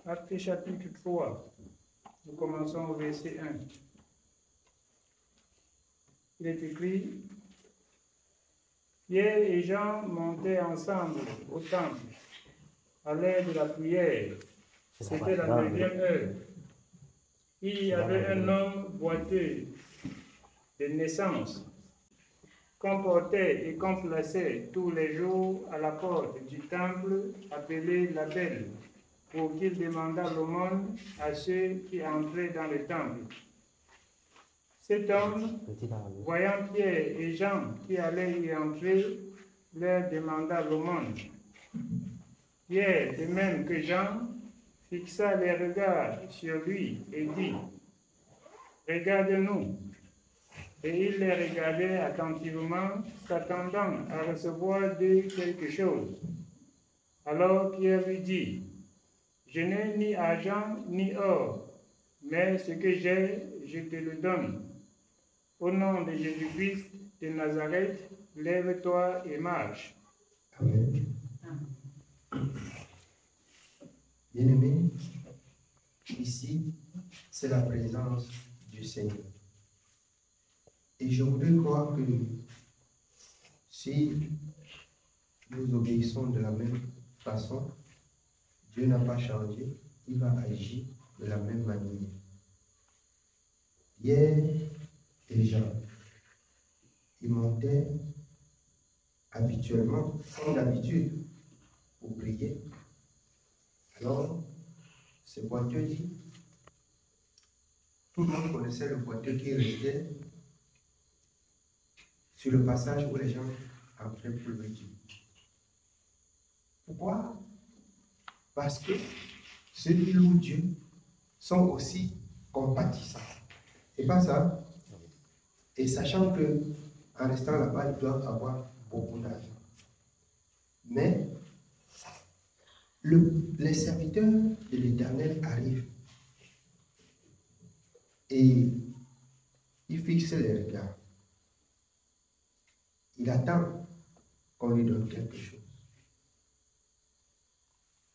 Actes chapitre 3. Nous commençons au verset 1. Il est écrit: Pierre et Jean montaient ensemble au temple à l'heure de la prière. C'était la 9e heure. Il y avait un homme boiteux de naissance, qu'on portait et qu'on plaçait tous les jours à la porte du temple appelé la Belle, pour qu'il demandât l'aumône à ceux qui entraient dans le temple. Cet homme, voyant Pierre et Jean qui allaient y entrer, leur demanda l'aumône. Pierre, de même que Jean, fixa les regards sur lui et dit: Regarde-nous. Et il les regardait attentivement, s'attendant à recevoir d'eux quelque chose. Alors Pierre lui dit: Je n'ai ni argent ni or, mais ce que j'ai, je te le donne. Au nom de Jésus-Christ de Nazareth, lève-toi et marche. Amen. Bien-aimés, ici, c'est la présence du Seigneur. Et je voudrais croire que si nous obéissons de la même façon, Dieu n'a pas changé, il va agir de la même manière. Hier et Jean, ils montaient habituellement, comme d'habitude, pour prier. Alors, ce boiteux dit, tout le monde connaissait le boiteux qui restait sur le passage où les gens entraient pour le Dieu. Pourquoi? Parce que ceux qui louent Dieu sont aussi compatissants. C'est pas ça? Et sachant que en restant là-bas, ils doivent avoir beaucoup d'argent. Mais les serviteurs de l'Éternel arrivent et ils fixent les regards. Il attend qu'on lui donne quelque chose.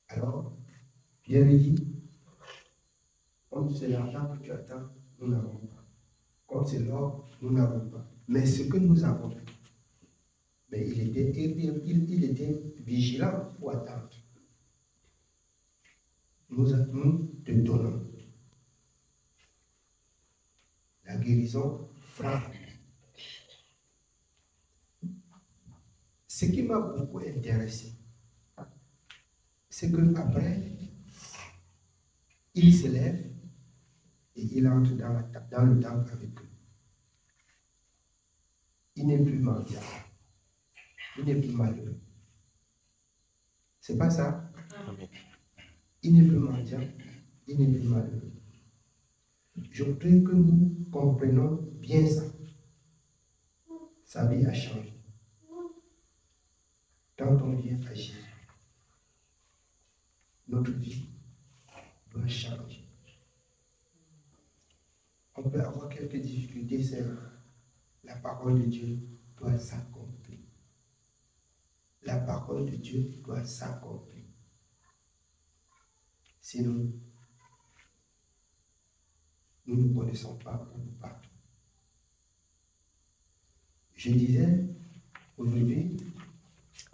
Alors, Pierre lui dit: comme c'est l'argent que tu attends, nous n'avons pas. Comme c'est l'or, nous n'avons pas. Mais ce que nous avons, mais il était vigilant pour attendre. Nous te donnons. La guérison frappe. Ce qui m'a beaucoup intéressé, c'est qu'après, il se lève et il entre dans le temple avec eux. Il n'est plus mendiant. Il n'est plus malheureux. C'est pas ça? Amen. Il n'est plus mendiant. Il n'est plus malheureux. Je voudrais que nous comprenions bien ça. Sa vie a changé. Quand on vient à Jésus, notre vie doit changer. On peut avoir quelques difficultés, c'est la parole de Dieu doit s'accomplir. La parole de Dieu doit s'accomplir. Sinon, nous ne connaissons pas où nous partons. Je disais aujourd'hui,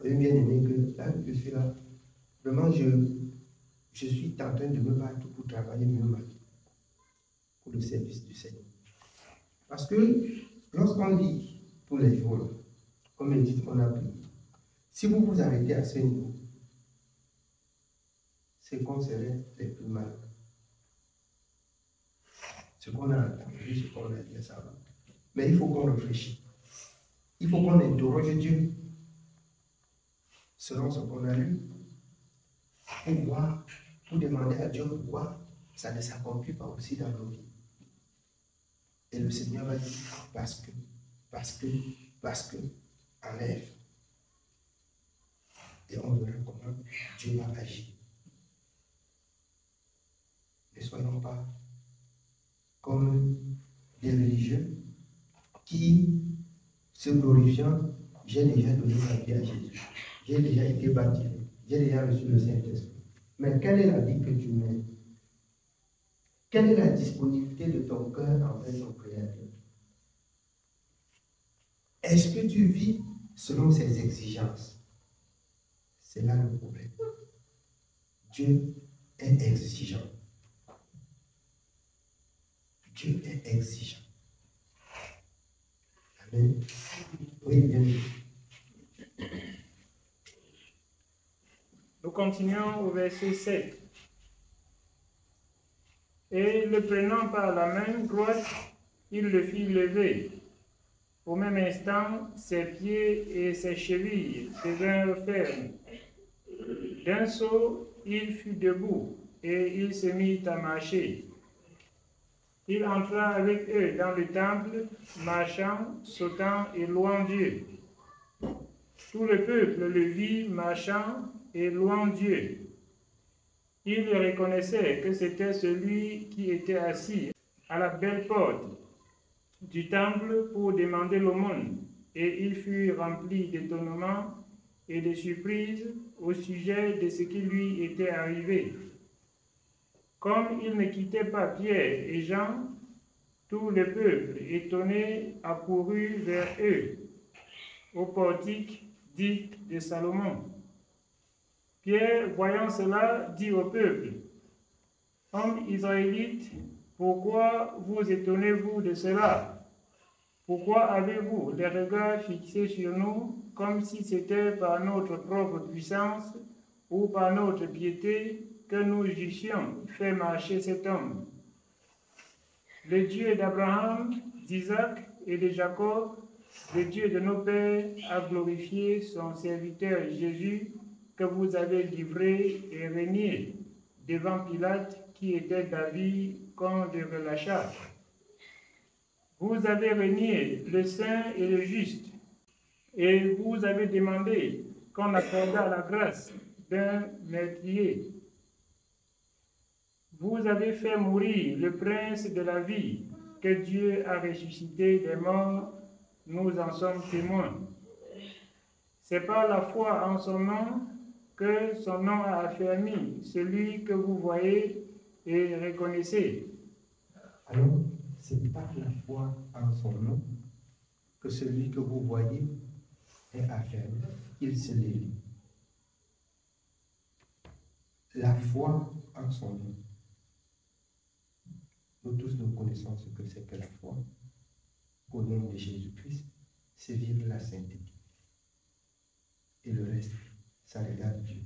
bien aimé, que là, je suis là. Vraiment, je suis en train de me battre pour travailler mieux ma vie, pour le service du Seigneur. Parce que lorsqu'on lit tous les jours, comme il dit qu'on a prié, si vous vous arrêtez à ce niveau, c'est qu'on serait les plus mal. Ce qu'on a entendu, ce qu'on a dit, ça va. Mais il faut qu'on réfléchisse. Il faut qu'on interroge Dieu selon ce qu'on a lu, pour voir, pour demander à Dieu pourquoi ça ne s'accomplit pas aussi dans nos vies. Et le Seigneur va dire parce que, enlève. Et on verra comment Dieu va agir. Ne soyons pas comme des religieux qui, se glorifiant, j'ai déjà donné ma vie à Jésus. J'ai déjà été baptisé. J'ai déjà reçu le Saint-Esprit. Mais quelle est la vie que tu mènes? Quelle est la disponibilité de ton cœur envers son Créateur? Est-ce que tu vis selon ses exigences? C'est là le problème. Dieu est exigeant. Dieu est exigeant. Amen. Oui, bien. Nous continuons au verset 7. Et le prenant par la main droite, il le fit lever. Au même instant, ses pieds et ses chevilles devinrent fermes. D'un saut, il fut debout et il se mit à marcher. Il entra avec eux dans le temple, marchant, sautant et louant Dieu. Tout le peuple le vit marchant et louant Dieu. Il reconnaissait que c'était celui qui était assis à la belle porte du temple pour demander l'aumône, et il fut rempli d'étonnement et de surprise au sujet de ce qui lui était arrivé. Comme il ne quittait pas Pierre et Jean, tout le peuple, étonné, accourut vers eux, au portique dit de Salomon. Pierre, voyant cela, dit au peuple, « Hommes israélites, pourquoi vous étonnez-vous de cela? Pourquoi avez-vous les regards fixés sur nous, comme si c'était par notre propre puissance ou par notre piété que nous eussions fait marcher cet homme? Le Dieu d'Abraham, d'Isaac et de Jacob, le Dieu de nos pères, a glorifié son serviteur Jésus, que vous avez livré et régné devant Pilate, qui était d'avis qu'on le relâcha. Vous avez régné le saint et le juste, et vous avez demandé qu'on accordât la grâce d'un meurtrier. Vous avez fait mourir le prince de la vie, que Dieu a ressuscité des morts, nous en sommes témoins. C'est par la foi en son nom que son nom a affermi celui que vous voyez et reconnaissez. Alors, c'est par la foi en son nom que celui que vous voyez est affermi, il se lève. La foi en son nom. Nous tous, nous connaissons ce que c'est que la foi. Au nom de Jésus-Christ, c'est vivre la sainteté. Et le reste, ça regarde Dieu.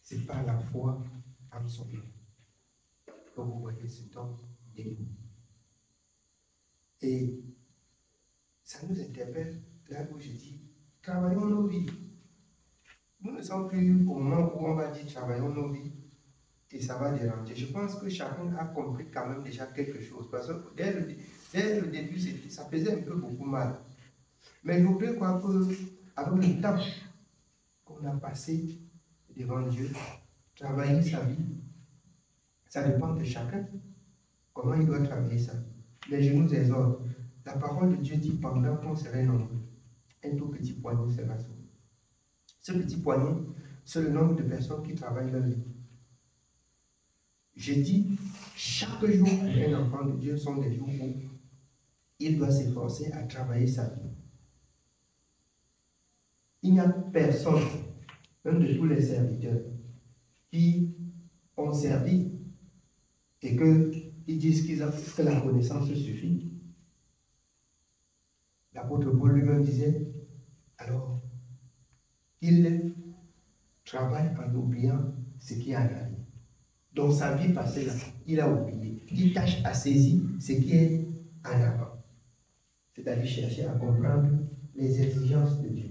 C'est par la foi en son nom que vous voyez cet homme debout. Et ça nous interpelle là où je dis, travaillons nos vies. Nous ne sommes plus au moment où on va dire travaillons nos vies et ça va déranger. Je pense que chacun a compris quand même déjà quelque chose. Parce que dès le début, ça faisait un peu beaucoup mal. Mais je voudrais croire qu'avec le temps qu'on a passé devant Dieu, travailler sa vie, ça dépend de chacun. Comment il doit travailler ça. Mais je nous exhorte. La parole de Dieu dit pendant qu'on serait nombreux, un tout petit poignet sera sauvé. Ce petit poignet, c'est le nombre de personnes qui travaillent leur vie. Je dis, chaque jour pour un enfant de Dieu sont des jours où il doit s'efforcer à travailler sa vie. Il n'y a personne, même de tous les serviteurs, qui ont servi et qu'ils disent que la connaissance suffit. L'apôtre Paul lui-même disait, alors, il travaille en oubliant ce qui est en arrière. Dans sa vie passée, là, il a oublié. Il tâche à saisir ce qui est en avant. C'est-à-dire chercher à comprendre les exigences de Dieu.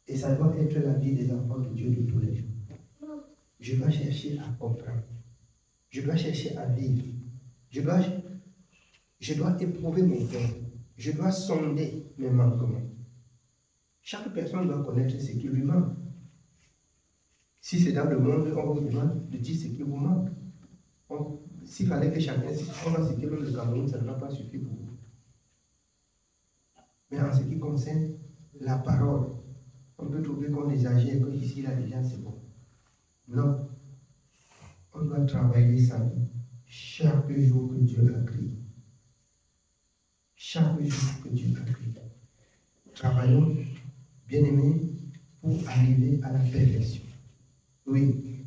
Et ça doit être la vie des enfants de Dieu de tous les jours. Je dois chercher à comprendre. Je dois chercher à vivre. Je dois éprouver mon cœur. Je dois sonder mes manquements. Chaque personne doit connaître ce qui lui manque. Si c'est dans le monde, on vous demande de dire ce qui vous manque. S'il fallait que chacun, on va citer le Cameroun, ça ne va pas suffire pour vous. Mais en ce qui concerne la parole, on peut trouver qu'on exagère, que ici, là, déjà, c'est bon. Non. On doit doit travailler sa vie chaque jour que Dieu a créé. Chaque jour que Dieu a créé. Travaillons, bien-aimés, pour arriver à la perfection. Oui.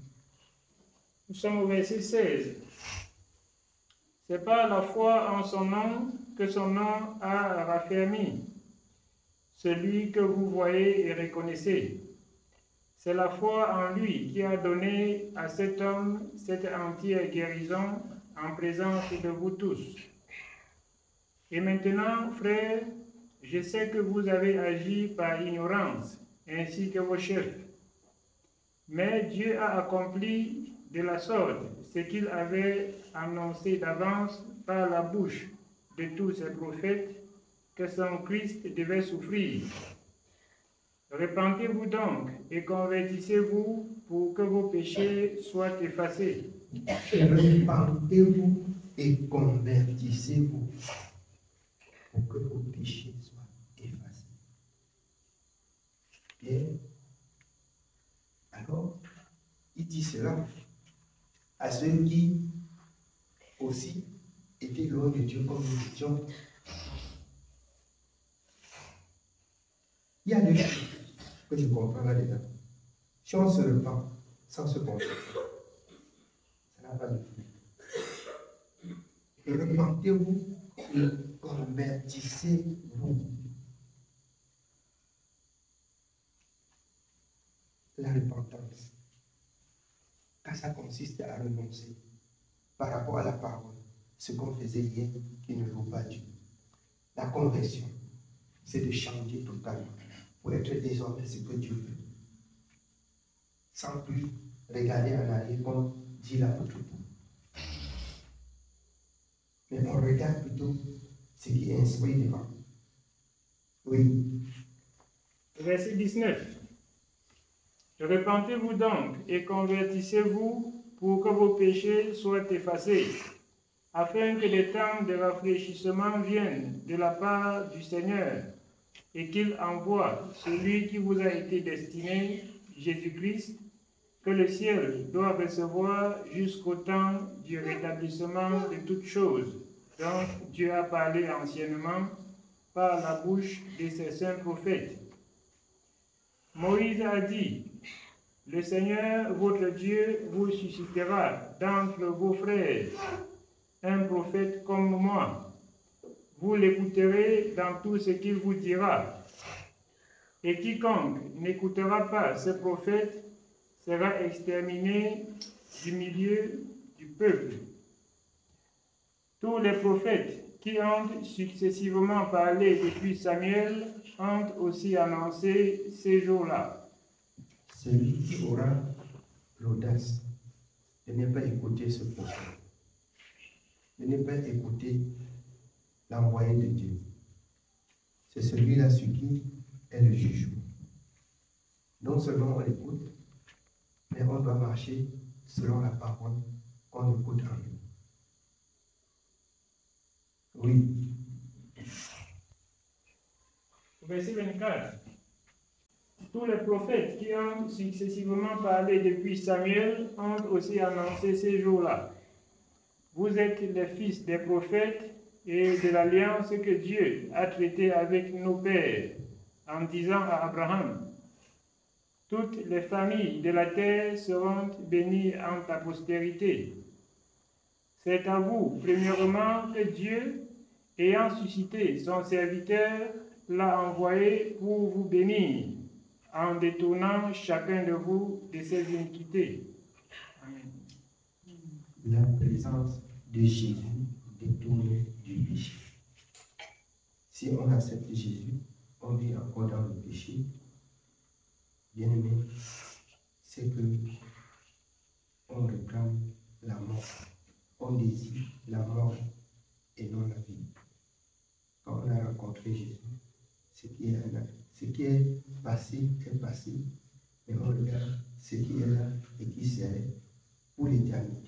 Nous sommes au verset 16. C'est par la foi en son nom que son nom a raffermi celui que vous voyez et reconnaissez. C'est la foi en lui qui a donné à cet homme cette entière guérison en présence de vous tous. Et maintenant, frères, je sais que vous avez agi par ignorance, ainsi que vos chefs. Mais Dieu a accompli de la sorte ce qu'il avait annoncé d'avance par la bouche de tous ses prophètes, que son Christ devait souffrir. Repentez-vous donc et convertissez-vous pour que vos péchés soient effacés. Repentez-vous et convertissez-vous pour que vos péchés soient effacés. Bien. Alors, il dit cela à ceux qui aussi étaient loin de Dieu comme nous étions. Il y a deux choses que je comprends là-dedans. Si on se repent sans se convertir, ça n'a pas de fruit. Repentez-vous et convertissez-vous. La repentance, car ça consiste à renoncer par rapport à la parole, ce qu'on faisait hier qui ne vaut pas Dieu. La conversion, c'est de changer totalement pour être désormais ce que Dieu veut. Sans plus regarder en arrière comme dit l'apôtre Paul. Mais on regarde plutôt ce qui est inscrit devant. Oui. Verset 19. Repentez-vous donc et convertissez-vous pour que vos péchés soient effacés, afin que les temps de rafraîchissement viennent de la part du Seigneur et qu'il envoie celui qui vous a été destiné, Jésus-Christ, que le ciel doit recevoir jusqu'au temps du rétablissement de toutes choses, dont Dieu a parlé anciennement par la bouche de ses saints prophètes. Moïse a dit, « Le Seigneur, votre Dieu, vous suscitera d'entre vos frères un prophète comme moi. Vous l'écouterez dans tout ce qu'il vous dira. Et quiconque n'écoutera pas ce prophète sera exterminé du milieu du peuple. » Tous les prophètes qui ont successivement parlé depuis Samuel ont aussi annoncé ces jours-là. Celui qui aura l'audace de ne pas écouter ce prophète, de ne pas écouter l'envoyé de Dieu, c'est celui-là sur qui est le jugement. Non seulement on l'écoute, mais on doit marcher selon la parole qu'on écoute en lui. Oui. Verset 24. Tous les prophètes qui ont successivement parlé depuis Samuel ont aussi annoncé ces jours-là. Vous êtes les fils des prophètes et de l'alliance que Dieu a traitée avec nos pères en disant à Abraham, « Toutes les familles de la terre seront bénies en ta postérité. » C'est à vous, premièrement, que Dieu, ayant suscité son serviteur, l'a envoyé pour vous bénir, en détournant chacun de vous de ses iniquités. Amen. La présence de Jésus détourne du péché. Si on accepte Jésus, on vit encore dans le péché. Bien-aimé, c'est que on réclame la mort. On désire la mort et non la vie. Quand on a rencontré Jésus, ce qui est passé, mais on regarde ce qui est là et qui serait pour l'éternité.